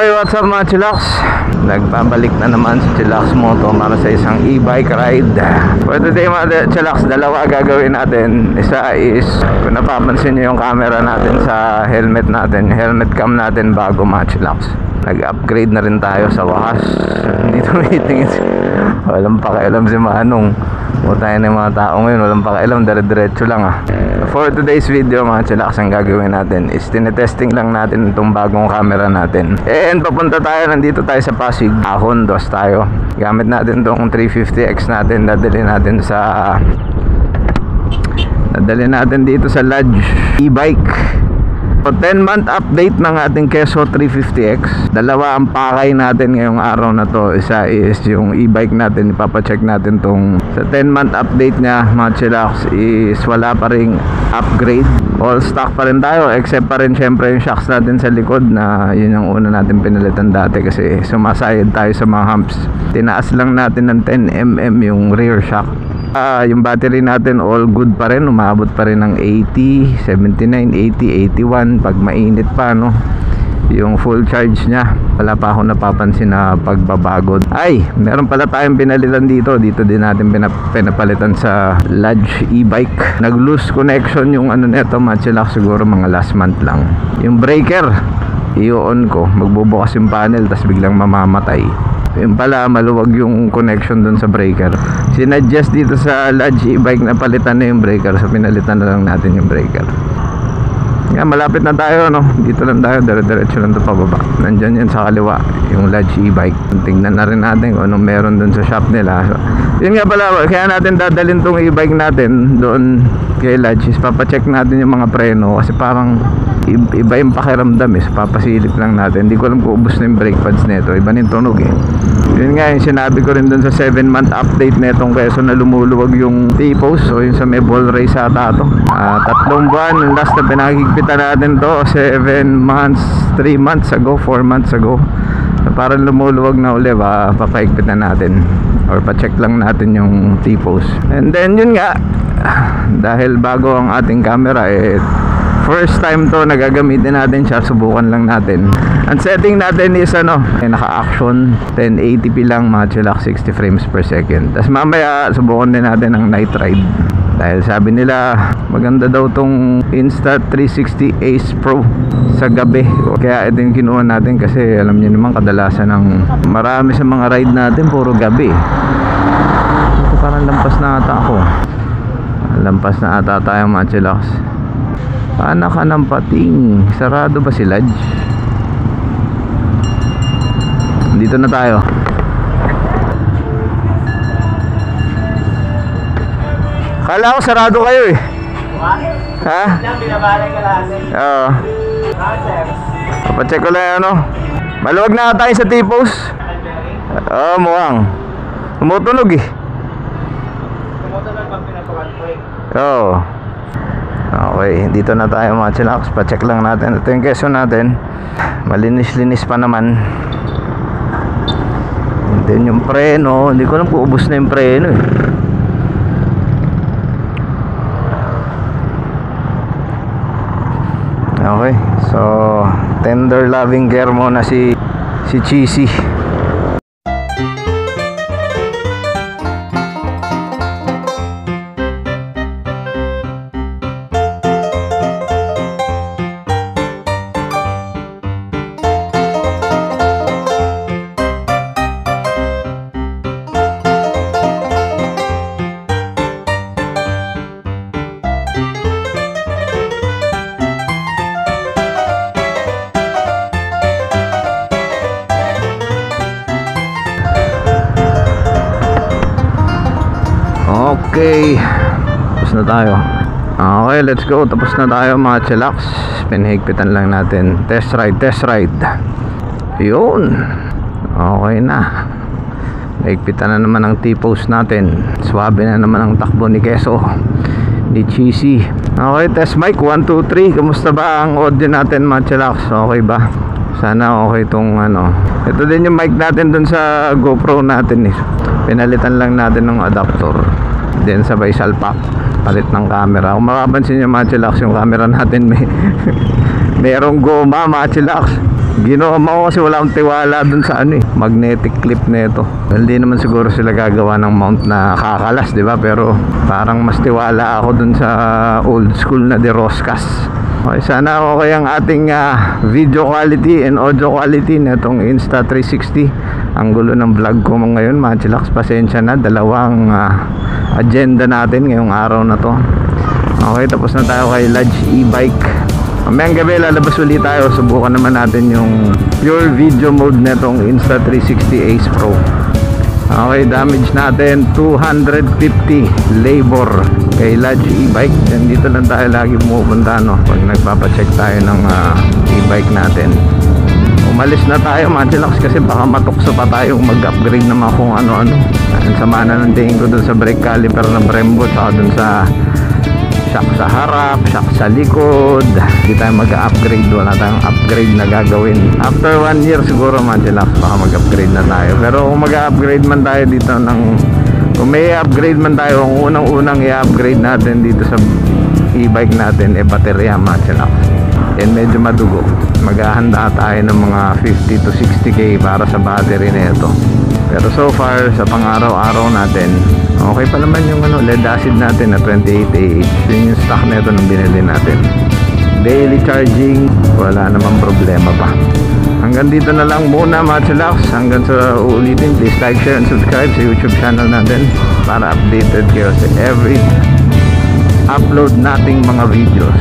Okay, what's up mga chillax? Nagbabalik na naman si Chillax Moto para sa isang e-bike ride. For today mga chillax, dalawa gagawin natin. Isa is, kung napapansin nyo yung camera natin sa helmet natin, helmet cam natin bago mga chillax. Nag-upgrade na rin tayo sa wakas. Hindi tumitingin. Walang pakialam si Manong. Tayo ng mga tao ngayon, walang pakialam, dire-diretso lang ah. For today's video mga chillax, ang gagawin natin is tinetesting lang natin itong bagong camera natin. And papunta tayo, nandito tayo sa Pasig, Hondos tayo. Gamit natin itong 350X natin, dadali natin dito sa Lodge e-bike. So 10-month update ng ating Keso 350X. Dalawa ang pakay natin ngayong araw na to. Isa is yung e-bike natin, ipapacheck natin tong sa 10-month update niya mga chillax is wala pa ring upgrade. All stock pa rin tayo, except pa rin syempre yung shocks natin sa likod na yun yung una natin pinalitan dati kasi sumasayad tayo sa mga humps. Tinaas lang natin ng 10mm yung rear shock. Yung battery natin all good pa rin, umabot pa rin ng 80, 79, 80, 81 pag mainit pa no. Yung full charge niya, wala pa ako napapansin na pagbabago. Ay, meron pala tayong pinalitan dito. Dito din natin pinapalitan sa Lodge e-bike. Nag-loose connection yung ano neto mga chillax, siguro mga last month lang. Yung breaker, i-on ko, magbubukas yung panel tas biglang mamamatay. Yung pala maluwag yung connection dun sa breaker. Sinadjust dito sa Lodge e-bike na palitan na yung breaker, so pinalitan na lang natin yung breaker. Yan, malapit na tayo no. Dito lang tayo, dire-diretso lang ito pababa. Nandyan yan sa kaliwa, yung Lodge e-bike. Tingnan na rin natin kung anong meron dun sa shop nila. So, yun nga pala, kaya natin dadalhin tong e-bike natin doon kay Lodge is papacheck natin yung mga preno kasi parang iba yung pakiramdam eh. So, papasilip lang natin. Hindi ko alam kung ubos na yung brake pads nito, iba na yung tunog eh. Yun nga yung sinabi ko rin dun sa 7-month update netong Keso na lumuluwag yung T-post. So yun sa may ball race ata to. 3 buwan, yung last na pinakikpitan natin to 7 months, 3 months ago, 4 months ago. So parang lumuluwag na uli, papahigpitan natin or pa-check lang natin yung T-post. And then yun nga, dahil bago ang ating camera first time to nagagamitin natin siya, subukan lang natin. Ang setting natin is naka-action 1080p lang mga chillax, 60 frames per second. Tapos mamaya subukan din natin ang night ride. Dahil sabi nila maganda daw tong Insta360 Ace Pro sa gabi. Kaya ito yung kinuha natin kasi alam niyo naman kadalasan ng marami sa mga ride natin puro gabi. Ito parang lampas na ata ako. Lampas na ata tayo mga chillax. Paano ka ng pating? Sarado ba si Lodge? Dito na tayo. Kala ko sarado kayo eh. Ha? Oo. Pacheck ko lang maluwag na tayo sa T-post. Oo, mukhang tumutunog eh. Tumutunog pag pinapag-break. Oo. Okay, dito na tayo mga chillax. Pa-check lang natin. Ito yung Keso natin. Malinis-linis pa naman. And then yung preno, hindi ko alam kung ubos na yung preno eh. Okay, so tender loving care muna si Cheesy. Okay, tapos na tayo. Okay, let's go. Tapos na tayo mga chillax. Pinahigpitan lang natin. Test ride. Yun. Okay na. Nahigpitan na naman ang T-post natin. Swabe na naman ang takbo ni Keso, ni Cheesy. Okay, test mic 1, 2, 3. Kamusta ba ang audio natin mga chillax? Okay ba? Sana okay tong Ito din yung mic natin dun sa GoPro natin eh. Pinalitan lang natin ng adapter. Then sabay salpak, palit ng camera. Kung makapansin nyo mga chillax, yung camera natin merong goma mga chillax. Ginawa mo kasi wala akong tiwala dun sa ano magnetic clip nito. Hindi naman siguro sila gagawa ng mount na kakalas, di ba? Pero parang mas tiwala ako dun sa old school na De Roscas. Okay, sana okay ang ating video quality and audio quality nitong Insta360. Ang gulo ng vlog ko ngayon, mga chillax, pasensya na. Dalawang agenda natin ngayong araw na to. Okay, tapos na tayo kay Lodge e-bike. Mamayang gabi lalabas ulit tayo. Subukan naman natin yung pure video mode netong Insta360 Ace Pro. Okay, damage natin 250 labor kay Lodge e-bike. And dito lang tayo lagi pumupunta, no, pag nagpapacheck tayo ng e-bike natin. Umalis na tayo, mga chillax, kasi baka matukso pa tayong mag-upgrade naman kung ano-ano. Ang sama na ng tingin ko dun sa brake caliper ng Brembo, saka dun sa shock sa harap, shock sa likod. Hindi tayo mag-upgrade, wala tayong upgrade na gagawin. After 1 year siguro, mga chillax, baka mag-upgrade na tayo. Pero kung mag-upgrade man tayo dito kung may upgrade man tayo, ang unang-unang i-upgrade natin dito sa e-bike natin baterya, mga chillax. And medyo madugo. Maghahanda tayo ng mga 50 to 60k para sa battery na ito. Pero so far, sa pang-araw-araw natin, okay pa naman yung lead acid natin na 28Ah. Yun yung stock na ito nung binili natin. Daily charging, wala namang problema pa. Hanggang dito na lang muna, mga chillax. Hanggang sa uulitin, please like, share, and subscribe sa YouTube channel natin para updated kayo sa every upload nating mga videos.